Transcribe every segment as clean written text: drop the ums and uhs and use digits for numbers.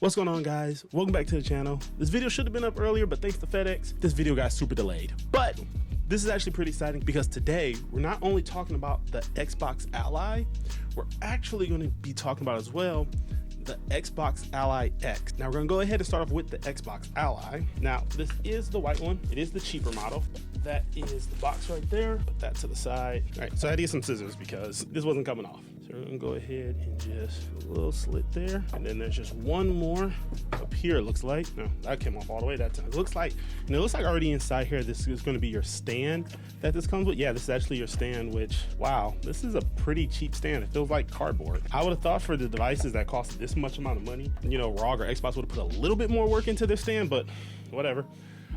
What's going on, guys? Welcome back to the channel. This video should have been up earlier, but thanks to FedEx, this video got super delayed. But this is actually pretty exciting because today we're not only talking about the Xbox Ally, we're actually going to be talking about as well the Xbox Ally X. Now we're going to go ahead and start off with the Xbox Ally. Now this is the white one. It is the cheaper model. That is the box right there. Put that to the side. All right, so I had to get some scissors because this wasn't coming off. So we're gonna go ahead and just a little slit there. And then there's just one more up here, it looks like. No, that came off all the way that time. It looks like, and it looks like already inside here, this is gonna be your stand that this comes with. Yeah, this is actually your stand, which, wow, this is a pretty cheap stand. It feels like cardboard. I would have thought for the devices that cost this much amount of money, you know, ROG or Xbox would have put a little bit more work into their stand, but whatever.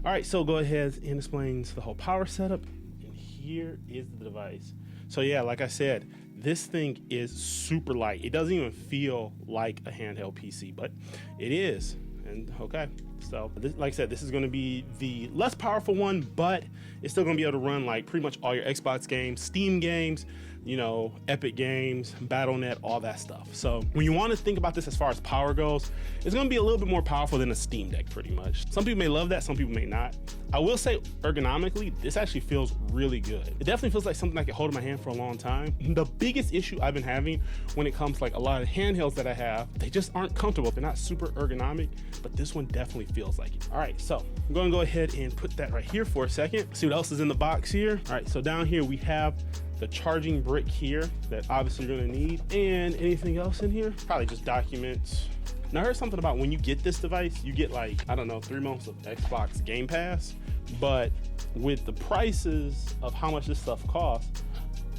All right, so go ahead and explains the whole power setup. And here is the device. So yeah, like I said, this thing is super light. It doesn't even feel like a handheld PC, but it is. And okay, so this, like I said, this is going to be the less powerful one, but it's still going to be able to run like pretty much all your Xbox games, Steam games, you know, Epic Games, Battle.net, all that stuff. So when you want to think about this as far as power goes, it's going to be a little bit more powerful than a Steam Deck pretty much. Some people may love that, some people may not. I will say ergonomically, this actually feels really good. It definitely feels like something I can hold in my hand for a long time. The biggest issue I've been having when it comes to like a lot of handhelds that I have, they just aren't comfortable. They're not super ergonomic, but this one definitely feels like it. All right, so I'm going to go ahead and put that right here for a second. See what else is in the box here. All right, so down here we have the charging brick here that obviously you're gonna need, and anything else in here, probably just documents. Now I heard something about when you get this device, you get like, I don't know, 3 months of Xbox Game Pass, but with the prices of how much this stuff costs,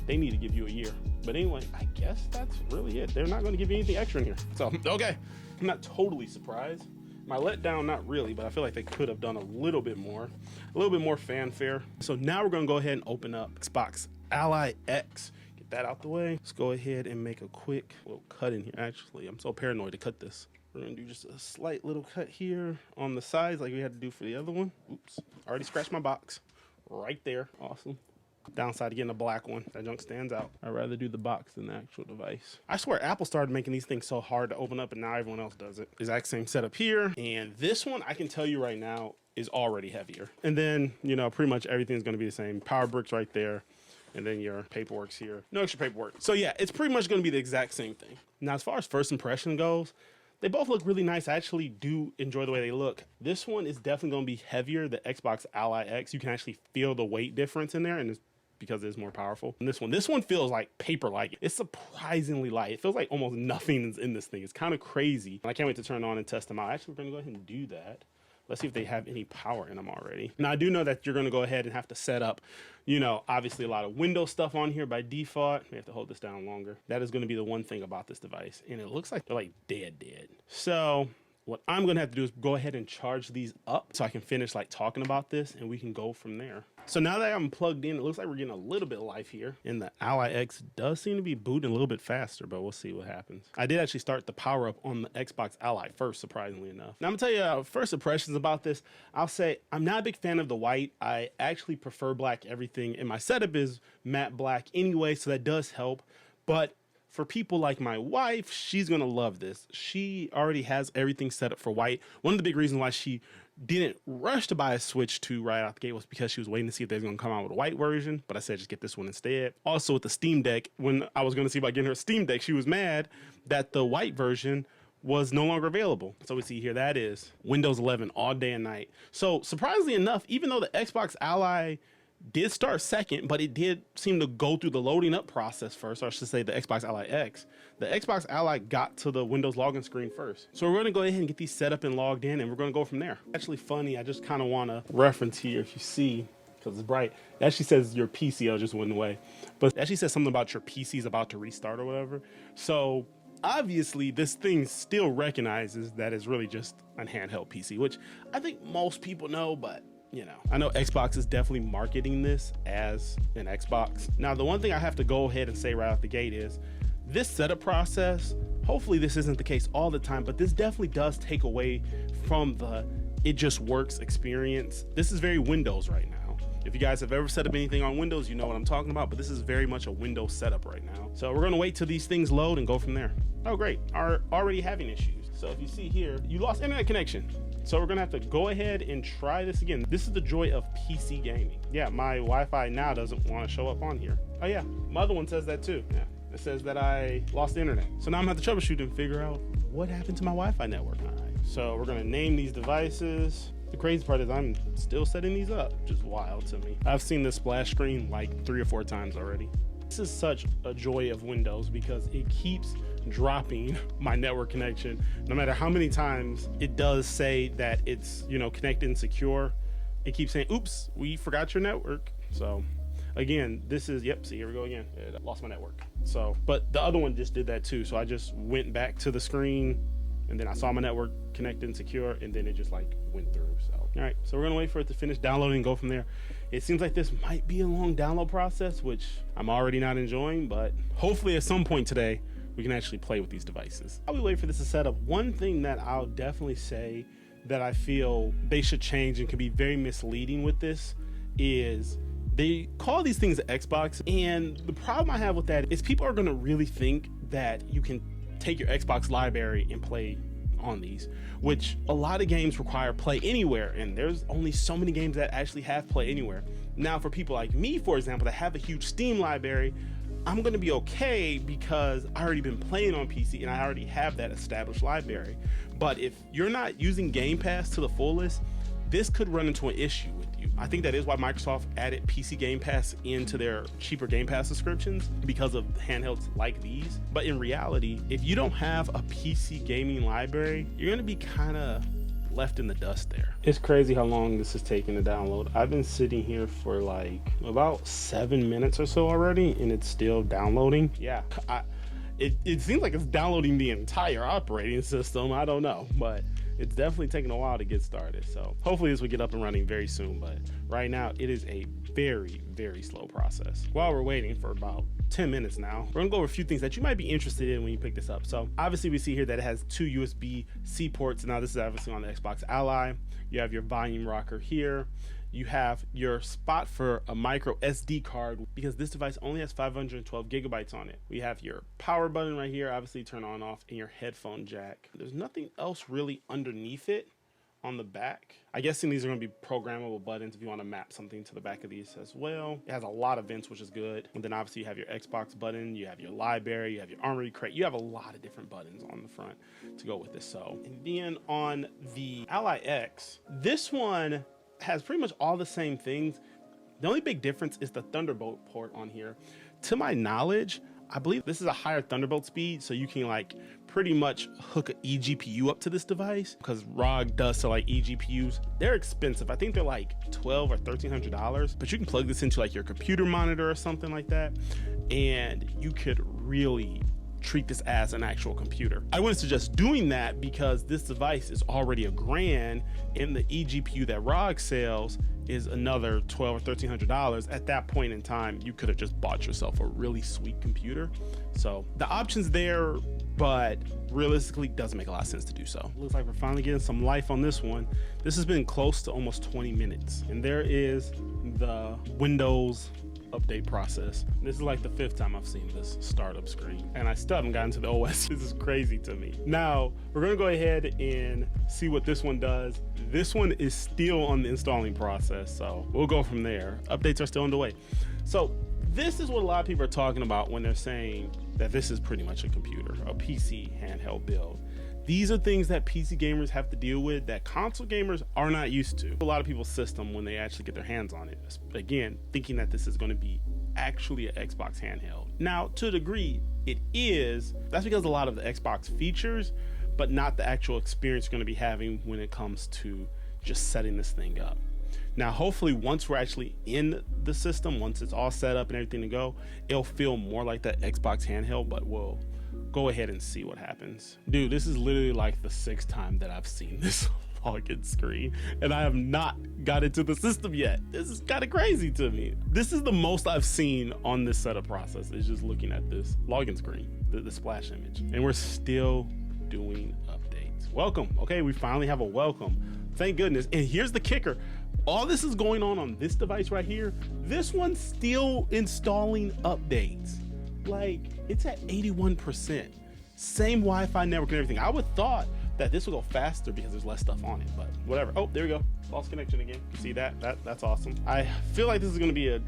they need to give you a year. But anyway, I guess that's really it. They're not gonna give you anything extra in here. So, okay, I'm not totally surprised. My letdown, not really, but I feel like they could have done a little bit more fanfare. So now we're gonna go ahead and open up Xbox Ally X. Get that out the way. Let's go ahead and make a quick little cut in here. Actually, I'm so paranoid to cut this. We're gonna do just a slight little cut here on the sides like we had to do for the other one. Oops, already scratched my box. Right there, awesome. Downside to getting a black one, that junk stands out. I'd rather do the box than the actual device. I swear Apple started making these things so hard to open up and now everyone else does it. Exact same setup here. And this one, I can tell you right now, is already heavier. And then, you know, pretty much everything's gonna be the same. Power bricks right there. And then your paperwork's here. No extra paperwork. So yeah, it's pretty much gonna be the exact same thing. Now, as far as first impression goes, they both look really nice. I actually do enjoy the way they look. This one is definitely gonna be heavier, the Xbox Ally X. You can actually feel the weight difference in there, and it's because it's more powerful. And this one feels like paper-like. It's surprisingly light. It feels like almost nothing is in this thing. It's kind of crazy. I can't wait to turn it on and test them out. Actually, we're gonna go ahead and do that. Let's see if they have any power in them already. Now, I do know that you're gonna go ahead and have to set up, you know, obviously a lot of Windows stuff on here by default. We have to hold this down longer. That is gonna be the one thing about this device. And it looks like they're like dead. So what I'm gonna have to do is go ahead and charge these up so I can finish like talking about this and we can go from there. So now that I'm plugged in, it looks like we're getting a little bit of life here. And the Ally X does seem to be booting a little bit faster, but we'll see what happens. I did actually start the power up on the Xbox Ally first, surprisingly enough. Now I'm gonna tell you first impressions about this. I'll say I'm not a big fan of the white. I actually prefer black everything. And my setup is matte black anyway, so that does help. But for people like my wife, she's gonna love this. She already has everything set up for white. One of the big reasons why she didn't rush to buy a Switch 2 right out the gate was because she was waiting to see if they were gonna come out with a white version, but I said just get this one instead. Also with the Steam Deck, when I was gonna see about getting her a Steam Deck, she was mad that the white version was no longer available. So we see here, that is Windows 11 all day and night. So surprisingly enough, even though the Xbox Ally did start second, but it did seem to go through the loading up process first, or I should say the Xbox Ally X. The Xbox Ally got to the Windows login screen first. So we're gonna go ahead and get these set up and logged in, and we're gonna go from there. Actually funny, I just kind of want to reference here, if you see, because it's bright, it actually says your PC just went away, but it actually says something about your PC is about to restart or whatever. So obviously this thing still recognizes that it's really just a handheld PC, which I think most people know, but you know, I know Xbox is definitely marketing this as an Xbox. Now, the one thing I have to go ahead and say right out the gate is this setup process, hopefully this isn't the case all the time, but this definitely does take away from the it just works experience. This is very Windows right now. If you guys have ever set up anything on Windows, you know what I'm talking about, but this is very much a Windows setup right now. So we're gonna wait till these things load and go from there. Oh great, are already having issues. So if you see here, you lost internet connection. So we're gonna have to go ahead and try this again. This is the joy of PC gaming. Yeah, my Wi-Fi now doesn't want to show up on here. Oh yeah, my other one says that too. Yeah, it says that I lost the internet. So now I'm gonna have to troubleshoot and figure out what happened to my Wi-Fi network. All right, so we're gonna name these devices. The crazy part is I'm still setting these up, which is wild to me. I've seen this splash screen like 3 or 4 times already. This is such a joy of Windows because it keeps dropping my network connection. No matter how many times it does say that it's, you know, connected and secure, it keeps saying, oops, we forgot your network. So again, this is, yep, see, here we go again. It lost my network. So, but the other one just did that too. So I just went back to the screen and then I saw my network connected and secure, and then it just like went through. So, all right, so we're gonna wait for it to finish downloading and go from there. It seems like this might be a long download process, which I'm already not enjoying, but hopefully at some point today, we can actually play with these devices. While we wait for this to set up, one thing that I'll definitely say that I feel they should change and can be very misleading with this is they call these things Xbox, and the problem I have with that is people are gonna really think that you can take your Xbox library and play on these, which a lot of games require Play Anywhere, and there's only so many games that actually have Play Anywhere. Now for people like me, for example, that have a huge Steam library, I'm gonna be okay because I already been playing on PC and I already have that established library. But if you're not using Game Pass to the fullest, this could run into an issue with you. I think that is why Microsoft added PC Game Pass into their cheaper Game Pass subscriptions, because of handhelds like these. But in reality, if you don't have a PC gaming library, you're gonna be kind of left in the dust there. It's crazy how long this is taking to download. I've been sitting here for like about 7 minutes or so already, and it's still downloading. Yeah, it seems like it's downloading the entire operating system. I don't know, but it's definitely taking a while to get started. So hopefully this will get up and running very soon, but right now it is a very, very slow process. While we're waiting for about 10 minutes now, we're gonna go over a few things that you might be interested in when you pick this up. So obviously we see here that it has 2 USB-C ports. Now this is obviously on the Xbox Ally. You have your volume rocker here. You have your spot for a micro SD card, because this device only has 512 gigabytes on it. We have your power button right here, obviously turn on off, and your headphone jack. There's nothing else really underneath it on the back. I guess these are going to be programmable buttons if you want to map something to the back of these as well. It has a lot of vents, which is good. And then obviously you have your Xbox button, you have your library, you have your armory crate. You have a lot of different buttons on the front to go with this. So, and then on the Ally X, this one has pretty much all the same things. The only big difference is the Thunderbolt port on here. To my knowledge, I believe this is a higher Thunderbolt speed, so you can like pretty much hook an eGPU up to this device, because ROG does sell like eGPUs. They're expensive. I think they're like $1,200 or $1,300, but you can plug this into like your computer monitor or something like that, and you could really treat this as an actual computer. I wouldn't suggest doing that because this device is already $1,000 and the eGPU that ROG sells is another $1,200 or $1,300. At that point in time, you could have just bought yourself a really sweet computer. So the option's there, but realistically doesn't make a lot of sense to do so. Looks like we're finally getting some life on this one. This has been close to almost 20 minutes. And there is the Windows update process. This is like the 5th time I've seen this startup screen, and I still haven't gotten to the OS. This is crazy to me. Now we're gonna go ahead and see what this one does. This one is still on the installing process, so we'll go from there. Updates are still underway. So this is what a lot of people are talking about when they're saying that this is pretty much a computer, a PC handheld build. These are things that PC gamers have to deal with that console gamers are not used to. A lot of people's system when they actually get their hands on it. Again, thinking that this is going to be actually an Xbox handheld. Now, to a degree, it is. That's because a lot of the Xbox features, but not the actual experience you're going to be having when it comes to just setting this thing up. Now, hopefully, once we're actually in the system, once it's all set up and everything to go, it'll feel more like that Xbox handheld, but we'll go ahead and see what happens. Dude, this is literally like the 6th time that I've seen this login screen, and I have not got into the system yet. This is kind of crazy to me. This is the most I've seen on this setup process, is just looking at this login screen, the splash image, and we're still doing updates. Welcome. Okay, we finally have a welcome. Thank goodness. And here's the kicker. All this is going on this device right here. This one's still installing updates. Like, it's at 81%. Same Wi-Fi network and everything. I would thought that this will go faster because there's less stuff on it, but whatever. Oh, there we go. Lost connection again. See that? That's awesome. I feel like this is going to be a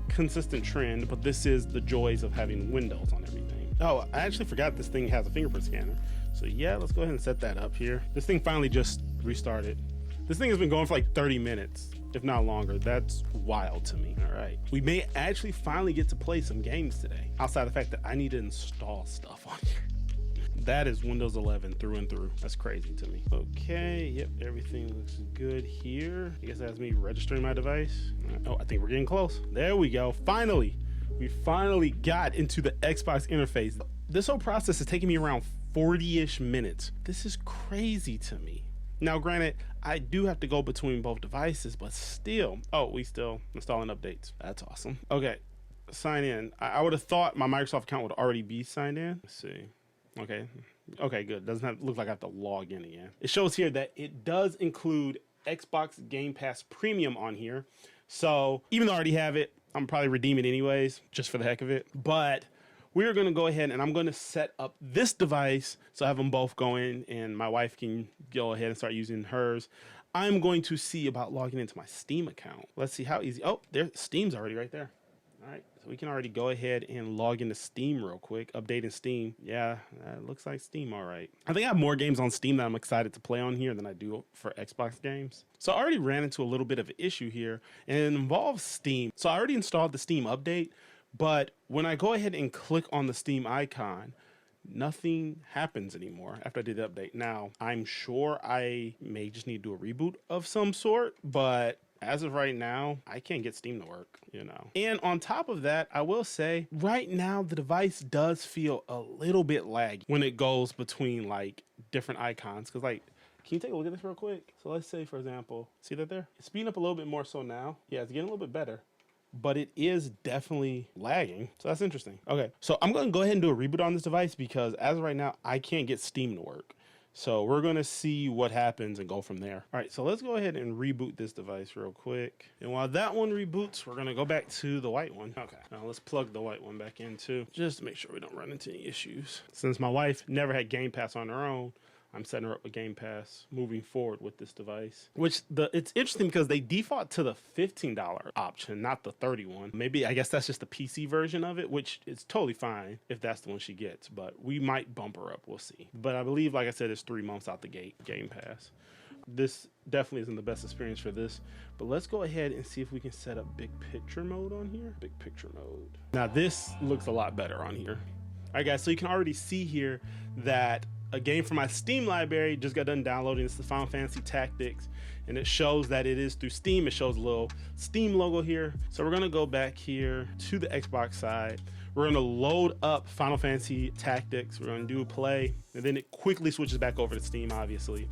consistent trend, but this is the joys of having Windows on everything. Oh, I actually forgot this thing has a fingerprint scanner. So yeah, let's go ahead and set that up here. This thing finally just restarted. This thing has been going for like 30 minutes, if not longer. That's wild to me. All right. We may actually finally get to play some games today, outside the fact that I need to install stuff on here. That is Windows 11 through and through. That's crazy to me. Okay, yep, everything looks good here. I guess that's me registering my device. Oh, I think we're getting close. There we go. Finally, we finally got into the Xbox interface. This whole process is taking me around 40-ish minutes. This is crazy to me. Now, granted, I do have to go between both devices, but still. Oh, we still installing updates. That's awesome. Okay, sign in. I would have thought my Microsoft account would already be signed in. Let's see. Okay, good. Doesn't look like I have to log in again. It shows here that it does include Xbox Game Pass Premium on here. So even though I already have it, I'm probably redeem it anyways, just for the heck of it. But we're going to go ahead and I'm going to set up this device so I have them both going and my wife can go ahead and start using hers. I'm going to see about logging into my Steam account. Let's see how easy. Oh, there, Steam's already right there. All right, so we can already go ahead and log into Steam real quick, updating Steam. Yeah, that looks like Steam, all right. I think I have more games on Steam that I'm excited to play on here than I do for Xbox games. So I already ran into a little bit of an issue here, and it involves Steam. So I already installed the Steam update, but when I go ahead and click on the Steam icon, nothing happens anymore after I did the update. Now, I'm sure I may just need to do a reboot of some sort, but as of right now, I can't get Steam to work, you know. And on top of that, I will say right now the device does feel a little bit laggy when it goes between like different icons. Cause like, can you take a look at this real quick? So let's say, for example, see that there? It's speeding up a little bit more so now. Yeah, it's getting a little bit better, but it is definitely lagging. So that's interesting. Okay, so I'm gonna go ahead and do a reboot on this device because as of right now, I can't get Steam to work. So we're gonna see what happens and go from there. All right, so let's go ahead and reboot this device real quick. And while that one reboots, we're gonna go back to the white one. Okay, now let's plug the white one back in too, just to make sure we don't run into any issues. Since my wife never had Game Pass on her own, I'm setting her up with Game Pass moving forward with this device. Which it's interesting because they default to the $15 option, not the $31. Maybe, I guess that's just the PC version of it, which is totally fine if that's the one she gets. But we might bump her up, we'll see. But I believe, like I said, it's 3 months out the gate, Game Pass. This definitely isn't the best experience for this, but let's go ahead and see if we can set up big picture mode on here. Big picture mode. Now this looks a lot better on here. All right, guys, so you can already see here that a game from my Steam library just got done downloading. It's the Final Fantasy Tactics, and it shows that it is through Steam. It shows a little Steam logo here. So we're gonna go back here to the Xbox side. We're gonna load up Final Fantasy Tactics. We're gonna do a play, and then it quickly switches back over to Steam, obviously.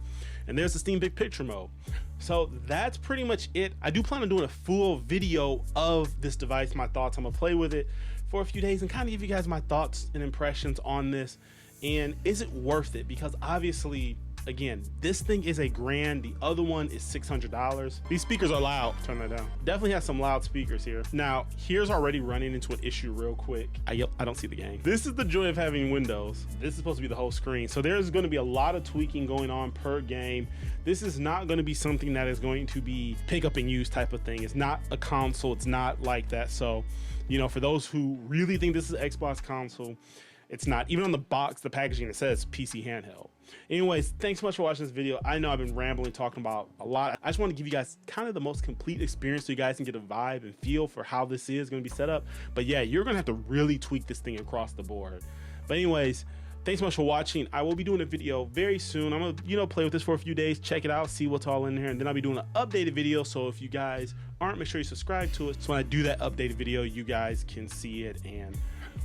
And there's the Steam Big Picture mode. So that's pretty much it. I do plan on doing a full video of this device, my thoughts. I'm gonna play with it for a few days and kind of give you guys my thoughts and impressions on this. And is it worth it? Because obviously, again, this thing is $1,000. The other one is $600. These speakers are loud. Turn that down. Definitely has some loud speakers here. Now, here's already running into an issue real quick. I don't see the game. This is the joy of having Windows. This is supposed to be the whole screen. So there's going to be a lot of tweaking going on per game. This is not going to be something that is going to be pick up and use type of thing. It's not a console. It's not like that. So, you know, for those who really think this is an Xbox console, it's not. Even on the box, the packaging, it says PC handheld. Anyways, thanks so much for watching this video. I know I've been rambling, talking about a lot. I just want to give you guys kind of the most complete experience so you guys can get a vibe and feel for how this is going to be set up. But yeah, you're going to have to really tweak this thing across the board. But anyways, thanks so much for watching. I will be doing a video very soon. I'm going to, you know, play with this for a few days, check it out, see what's all in there. And then I'll be doing an updated video. So if you guys aren't, make sure you subscribe to it. So when I do that updated video, you guys can see it and,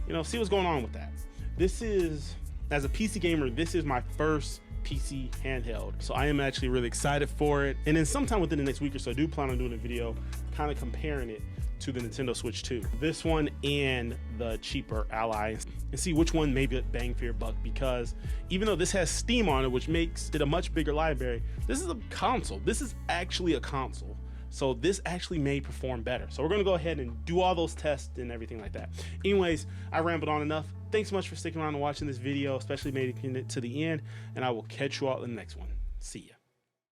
you know, see what's going on with that. This is, as a PC gamer, this is my first PC handheld. So I am actually really excited for it. And then sometime within the next week or so, I do plan on doing a video kind of comparing it to the Nintendo Switch 2. This one and the cheaper Ally, and see which one may be a bang for your buck, because even though this has Steam on it, which makes it a much bigger library, this is a console. This is actually a console. So this actually may perform better. So we're gonna go ahead and do all those tests and everything like that. Anyways, I rambled on enough. Thanks so much for sticking around and watching this video, especially making it to the end, and I will catch you all in the next one. See ya.